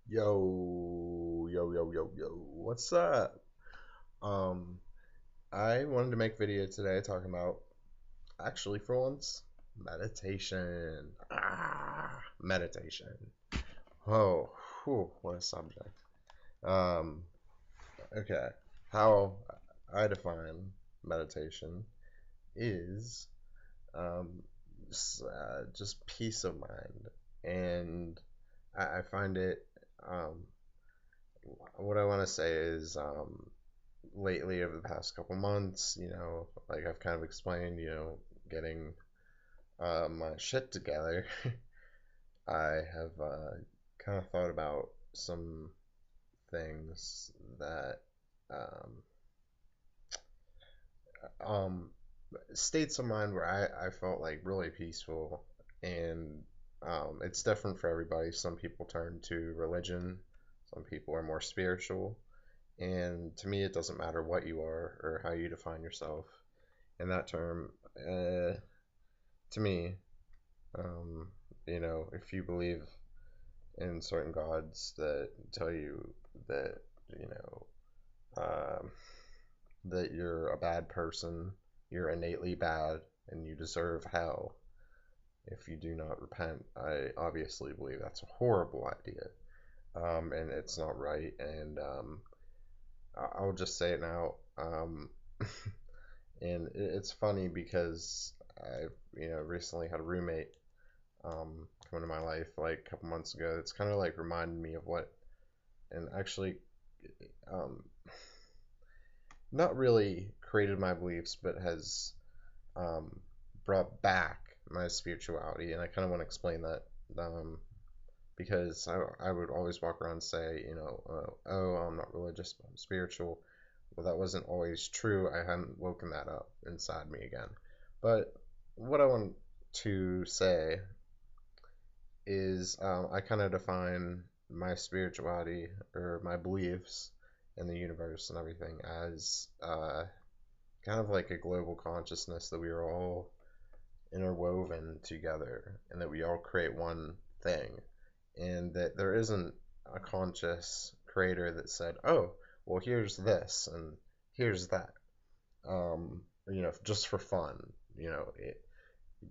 Yo, what's up? Um, I wanted to make a video today talking about, actually for once, meditation. Meditation. Oh, whew, what a subject. Um, okay. How I define meditation is um, just peace of mind. And I find it, um, what I want to say is, lately over the past couple months, like I've kind of explained, getting my shit together, I have kind of thought about some things that um, um, states of mind where I felt like really peaceful, and it's different for everybody. Some people turn to religion, some people are more spiritual, and to me, it doesn't matter what you are or how you define yourself in that term. To me, um, if you believe in certain gods that tell you that, you know, um, that you're a bad person, you're innately bad, and you deserve hell if you do not repent, I obviously believe that's a horrible idea. And it's not right. And I'll just say it now. And it's funny because I've recently had a roommate come into my life like a couple months ago. It's kind of like reminded me of what, and actually, um, not really created my beliefs, but has um, brought back my spirituality. And I kind of want to explain that um, because I would always walk around and say, oh, I'm not religious, but I'm spiritual. Well, that wasn't always true. I hadn't woken that up inside me again. But what I want to say is I kind of define my spirituality or my beliefs in the universe and everything as kind of like a global consciousness that we are all interwoven together and that we all create one thing, and that there isn't a conscious creator that said, oh, well, here's this and here's that, just for fun.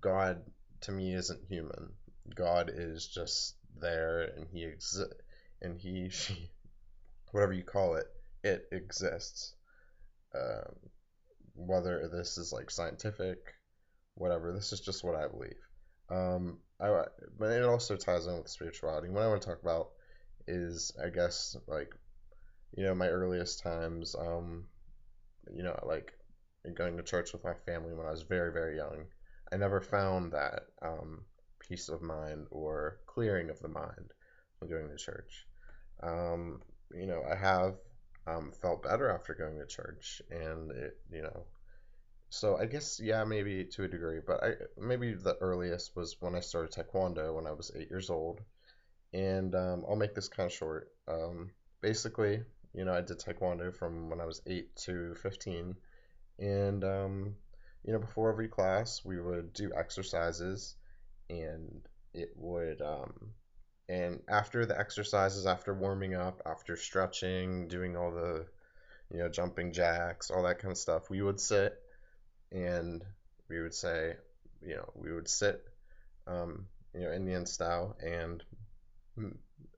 God to me isn't human. God is just there, and he exists, and he, she, whatever you call it, it exists. Um, Whether this is like scientific, whatever, this is just what I believe. But it also ties in with spirituality. What I want to talk about is, I guess, like, my earliest times, like going to church with my family when I was very, very young. I never found that peace of mind or clearing of the mind when going to church. Um, I have felt better after going to church, and so I guess, yeah, maybe to a degree, but maybe the earliest was when I started Taekwondo when I was 8 years old, and I'll make this kind of short. Basically, I did Taekwondo from when I was 8 to 15, and before every class we would do exercises, and it would and after the exercises, after warming up, after stretching, doing all the jumping jacks, all that kind of stuff, we would sit, and we would say, we would sit, Indian style, and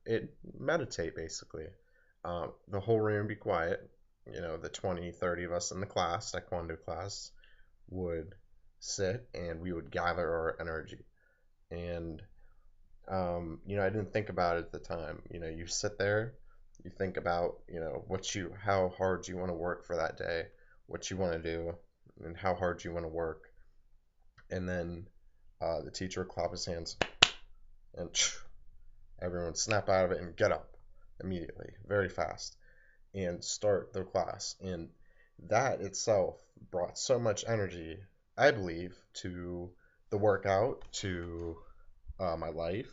it meditate basically. The whole room would be quiet. The 20, 30 of us in the class, Taekwondo class, would sit, and we would gather our energy. And, I didn't think about it at the time. You sit there, you think about, how hard you want to work for that day, what you want to do, and how hard you want to work. And then the teacher would clap his hands, and everyone would snap out of it and get up immediately, very fast, and start their class. And that itself brought so much energy, I believe, to the workout, to my life.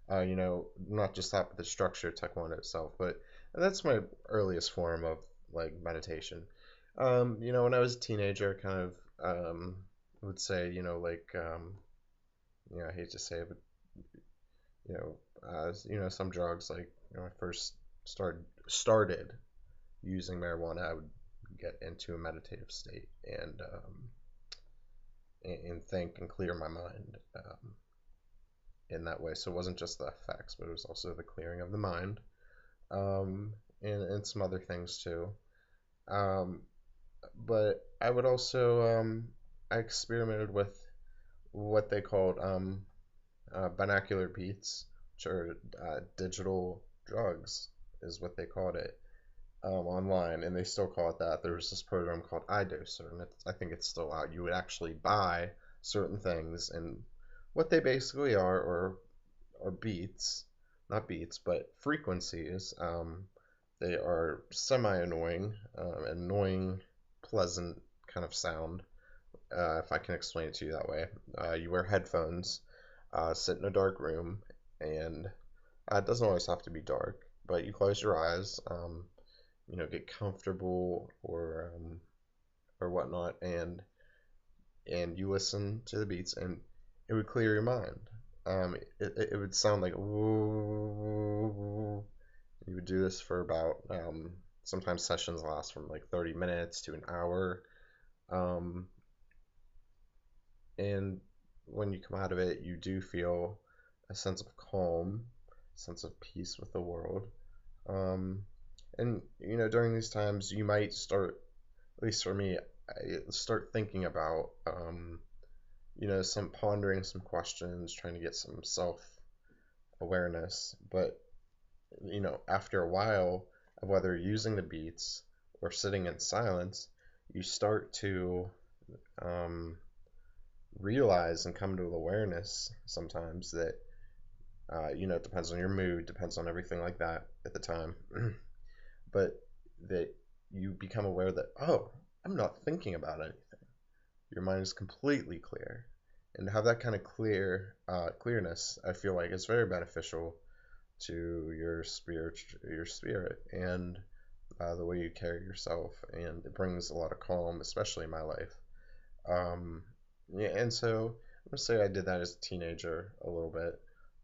Not just that, but the structure of Taekwondo itself. But that's my earliest form of like meditation. When I was a teenager, I kind of would say, I hate to say it, but some drugs like I first started using marijuana, I would get into a meditative state and think and clear my mind in that way. So it wasn't just the effects, but it was also the clearing of the mind, and some other things too. Um, but I would also I experimented with what they called binocular beats, which are digital drugs, is what they called it online, and they still call it that. There was this program called iDoser, and I think it's still out. You would actually buy certain things, and what they basically are beats, not beats, but frequencies. They are semi-annoying, annoying, pleasant kind of sound, if I can explain it to you that way. You wear headphones, sit in a dark room, and it doesn't always have to be dark, but you close your eyes, get comfortable or whatnot, and you listen to the beats, and it would clear your mind. It would sound like ooh. You would do this for about sometimes sessions last from like 30 minutes to an hour. Um, and when you come out of it, you do feel a sense of calm, a sense of peace with the world. Um, and during these times, you might start, at least for me, I start thinking about, some pondering some questions, trying to get some self awareness. But after a while of whether using the beats or sitting in silence, you start to um, realize and come to awareness sometimes that it depends on your mood, depends on everything like that at the time, but that you become aware that, oh, I'm not thinking about anything. Your mind is completely clear, and to have that kind of clearness, I feel like is very beneficial to your spirit, and the way you carry yourself, and it brings a lot of calm, especially in my life. Yeah, and so I'm gonna say I did that as a teenager a little bit.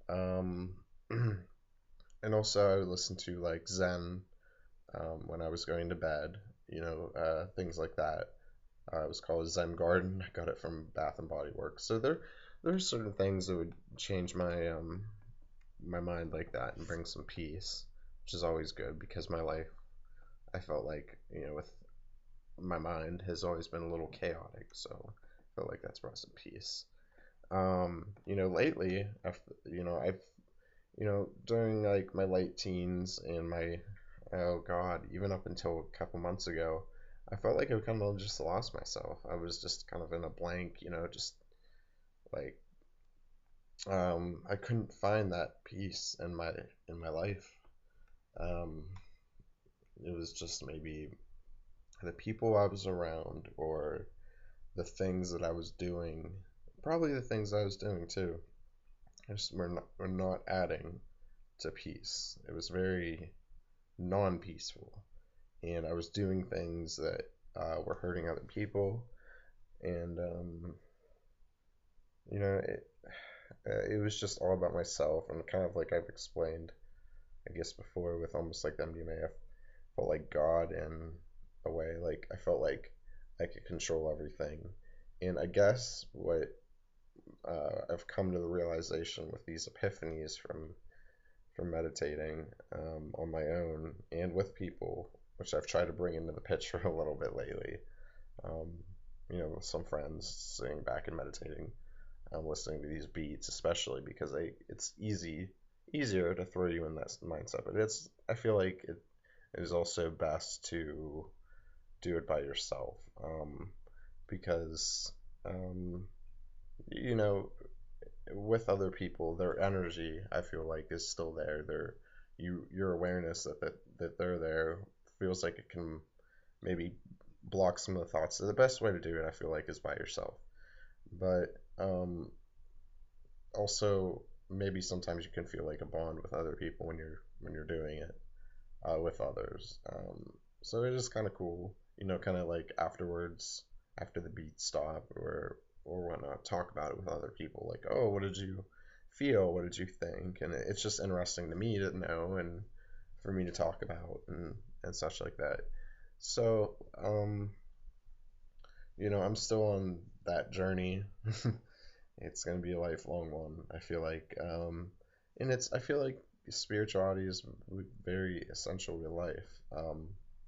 Um, and also I would listen to like Zen when I was going to bed, things like that. It was called Zen Garden. I got it from Bath and Body Works. So there's certain things that would change my mind like that and bring some peace, which is always good because my life, I felt like, with my mind has always been a little chaotic. So I felt like that's brought some peace. Lately, during like my late teens and oh God, even up until a couple months ago, I felt like I kind of just lost myself. I was just kind of in a blank, just like I couldn't find that peace in my life. Um, it was just maybe the people I was around or the things that I was doing, probably the things I was doing too, just were not adding to peace. It was very non-peaceful, and I was doing things that were hurting other people, and it was just all about myself, and kind of like I've explained, I guess before with almost like MDMA, I felt like God in a way, like I felt like I could control everything, and I guess what I've come to the realization with these epiphanies from meditating on my own and with people, which I've tried to bring into the picture a little bit lately. Um, with some friends sitting back and meditating, listening to these beats, especially because it's easier to throw you in that mindset. But I feel like it is also best to do it by yourself, because um, you know with other people, their energy, I feel like, is still there. Your awareness that they're there feels like it can maybe block some of the thoughts. So the best way to do it, I feel like, is by yourself. But also, maybe sometimes you can feel like a bond with other people when you're doing it with others. So it is kind of cool, kind of like afterwards, after the beats stop or whatnot, talk about it with other people. Like, oh, what did you feel? What did you think? And it's just interesting to me to know, for me to talk about and such like that. So, I'm still on that journey. It's gonna be a lifelong one. I feel like, and I feel like spirituality is very essential to life.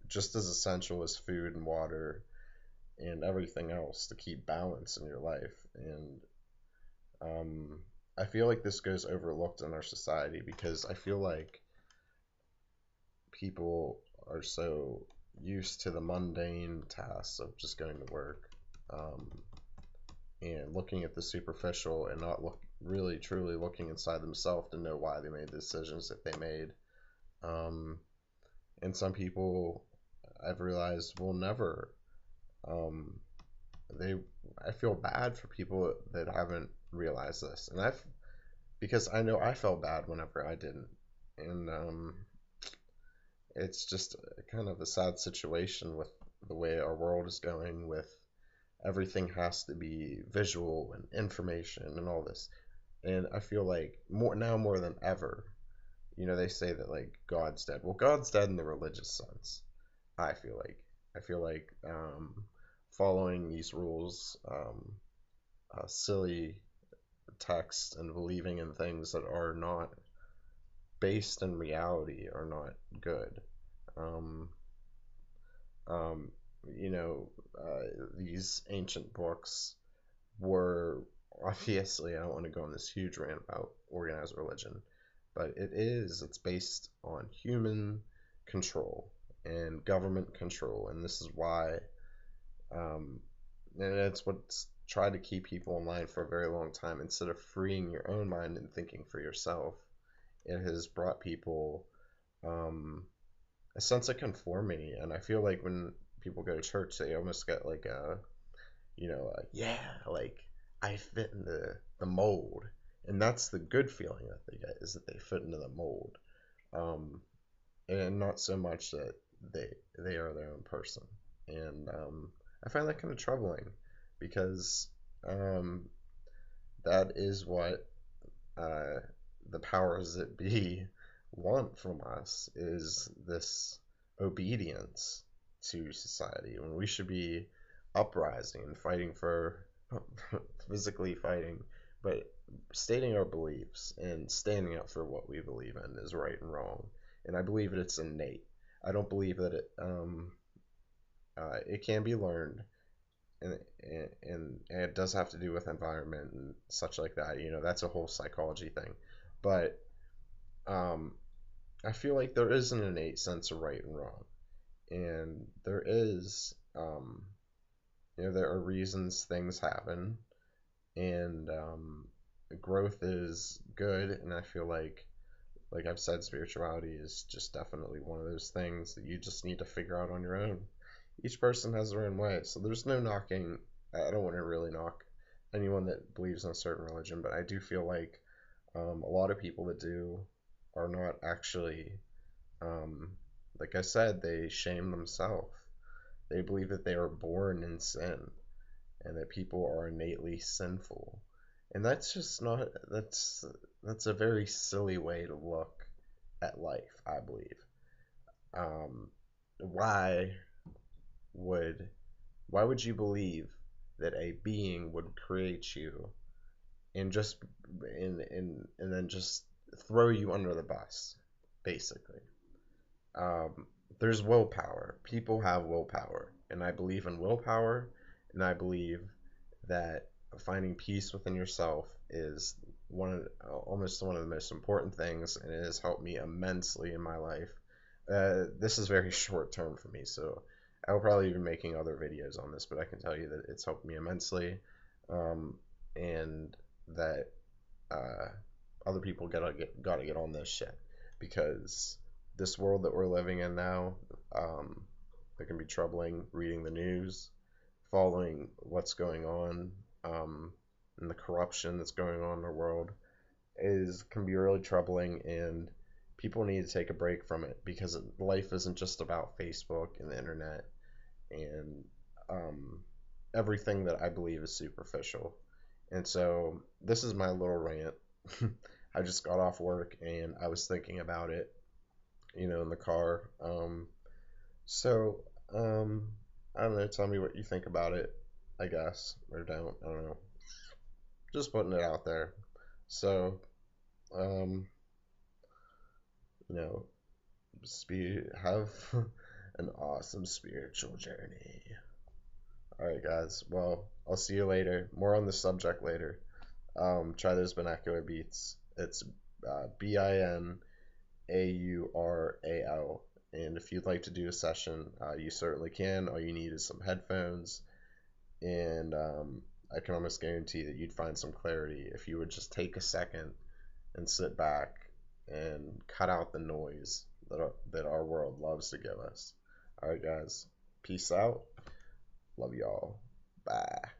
Just as essential as food and water and everything else to keep balance in your life. And um, I feel like this goes overlooked in our society because I feel like people are so used to the mundane tasks of just going to work, um, and looking at the superficial and not really truly looking inside themselves to know why they made the decisions that they made. Um, and some people I've realized will never. Um, they I feel bad for people that haven't realized this, and I've because I know I felt bad whenever I didn't, and it's just kind of a sad situation with the way our world is going. With everything has to be visual and information and all this, and I feel like more than ever. They say that like God's dead. Well, God's dead in the religious sense. I feel like I feel like following these rules, silly texts, and believing in things that are not based in reality are not good. Um, um, you know, these ancient books were obviously, I don't want to go on this huge rant about organized religion, but it's based on human control and government control, and this is why, um, and it's what's tried to keep people in line for a very long time. Instead of freeing your own mind and thinking for yourself, it has brought people, um, a sense of conformity. And I feel like when people go to church, they almost get like yeah, like I fit in the mold. And that's the good feeling that they get, is that they fit into the mold. Um, and not so much that they are their own person. And I find that kind of troubling because, um, that is what, uh, the powers that be want from us, is this obedience to society, when we should be uprising and fighting for physically fighting, but stating our beliefs and standing up for what we believe in is right and wrong. And I believe that it's innate. I don't believe that it can be learned, and, and it does have to do with environment and such like that. That's a whole psychology thing. But um, I feel like there is an innate sense of right and wrong, and there are reasons things happen, and growth is good. And I feel like I've said, spirituality is just definitely one of those things that you just need to figure out on your own. Each person has their own way, so there's no knocking. I don't want to really knock anyone that believes in a certain religion, but I do feel like, a lot of people that do are not actually, um, like I said, they shame themselves. They believe that they are born in sin and that people are innately sinful. And that's just not, that's a very silly way to look at life, I believe. Um, why would why would you believe that a being would create you and just and then just throw you under the bus, basically? Um, there's willpower. People have willpower, and I believe in willpower, and I believe that finding peace within yourself is almost one of the most important things, and it has helped me immensely in my life. This is very short term for me, so I will probably be making other videos on this, but I can tell you that it's helped me immensely, um, and that, uh, other people gotta get on this shit, because this world that we're living in now, um, it can be troubling. Reading the news, following what's going on, and the corruption that's going on in the world is can be really troubling, and people need to take a break from it, because life isn't just about Facebook and the internet and, um, everything that I believe is superficial. And so this is my little rant. I just got off work and I was thinking about it, in the car. So, I don't know. Tell me what you think about it, I guess, or don't. I don't know. Just putting it out there. So, um, you know, have an awesome spiritual journey. All right, guys. Well, I'll see you later. More on the subject later. Try those binocular beats. It's Binaural. And if you'd like to do a session, you certainly can. All you need is some headphones, and I can almost guarantee that you'd find some clarity if you would just take a second and sit back and cut out the noise that our world loves to give us. All right, guys. Peace out. Love y'all. Bye.